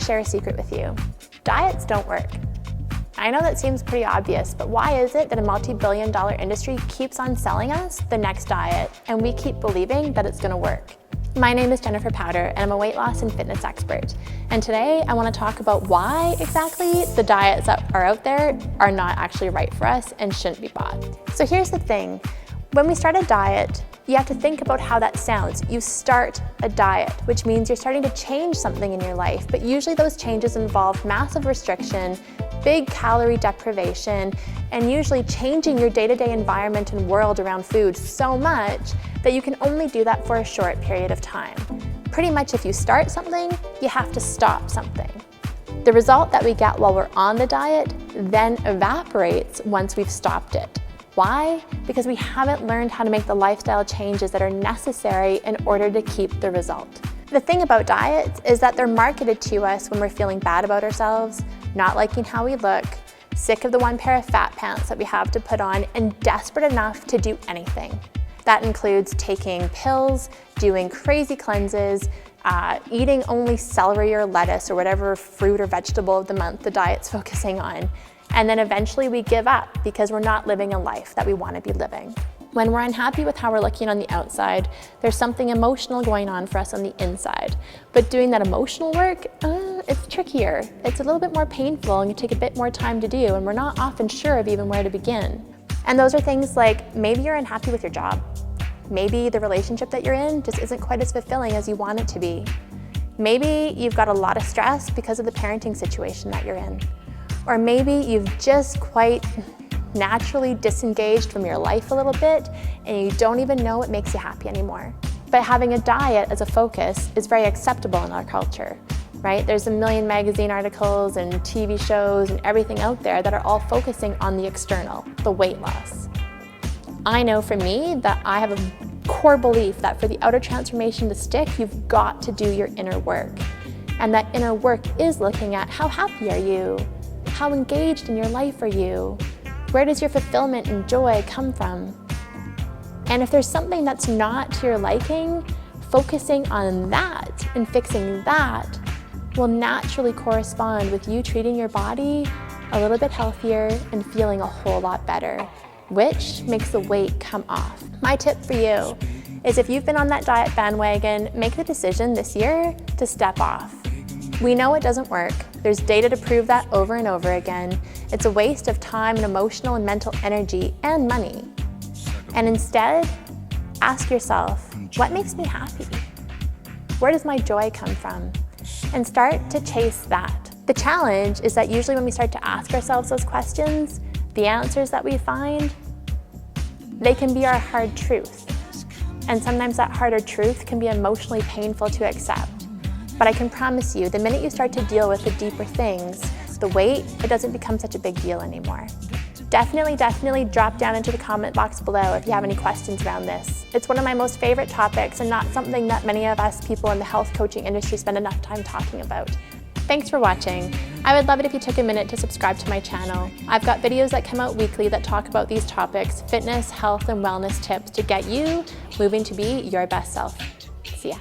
to share a secret with you. Diets don't work. I know that seems pretty obvious, but why is it that a multi-billion-dollar industry keeps on selling us the next diet and we keep believing that it's gonna work? My name is Jennifer Powter and I'm a weight loss and fitness expert. And today I want to talk about why exactly the diets that are out there are not actually right for us and shouldn't be bought. So here's the thing. When we start a diet, you have to think about how that sounds. You start a diet, which means you're starting to change something in your life, but usually those changes involve massive restriction, big calorie deprivation, and usually changing your day-to-day environment and world around food so much that you can only do that for a short period of time. Pretty much if you start something, you have to stop something. The result that we get while we're on the diet then evaporates once we've stopped it. Why? Because we haven't learned how to make the lifestyle changes that are necessary in order to keep the result. The thing about diets is that they're marketed to us when we're feeling bad about ourselves, not liking how we look, sick of the one pair of fat pants that we have to put on, and desperate enough to do anything. That includes taking pills, doing crazy cleanses, eating only celery or lettuce or whatever fruit or vegetable of the month the diet's focusing on. And then eventually we give up because we're not living a life that we want to be living. When we're unhappy with how we're looking on the outside, there's something emotional going on for us on the inside. But doing that emotional work, it's trickier. It's a little bit more painful and you take a bit more time to do, and we're not often sure of even where to begin. And those are things like maybe you're unhappy with your job. Maybe the relationship that you're in just isn't quite as fulfilling as you want it to be. Maybe you've got a lot of stress because of the parenting situation that you're in. Or maybe you've just quite naturally disengaged from your life a little bit and you don't even know what makes you happy anymore. But having a diet as a focus is very acceptable in our culture, right? There's a million magazine articles and TV shows and everything out there that are all focusing on the external, the weight loss. I know for me that I have a core belief that for the outer transformation to stick, you've got to do your inner work. And that inner work is looking at how happy are you? How engaged in your life are you? Where does your fulfillment and joy come from? And if there's something that's not to your liking, focusing on that and fixing that will naturally correspond with you treating your body a little bit healthier and feeling a whole lot better, which makes the weight come off. My tip for you is if you've been on that diet bandwagon, make the decision this year to step off. We know it doesn't work. There's data to prove that over and over again. It's a waste of time and emotional and mental energy and money. And instead, ask yourself, what makes me happy? Where does my joy come from? And start to chase that. The challenge is that usually when we start to ask ourselves those questions, the answers that we find, they can be our hard truth. And sometimes that harder truth can be emotionally painful to accept. But I can promise you, the minute you start to deal with the deeper things, the weight, it doesn't become such a big deal anymore. Definitely drop down into the comment box below if you have any questions around this. It's one of my most favorite topics and not something that many of us people in the health coaching industry spend enough time talking about. Thanks for watching. I would love it if you took a minute to subscribe to my channel. I've got videos that come out weekly that talk about these topics, fitness, health, and wellness tips to get you moving to be your best self. See ya.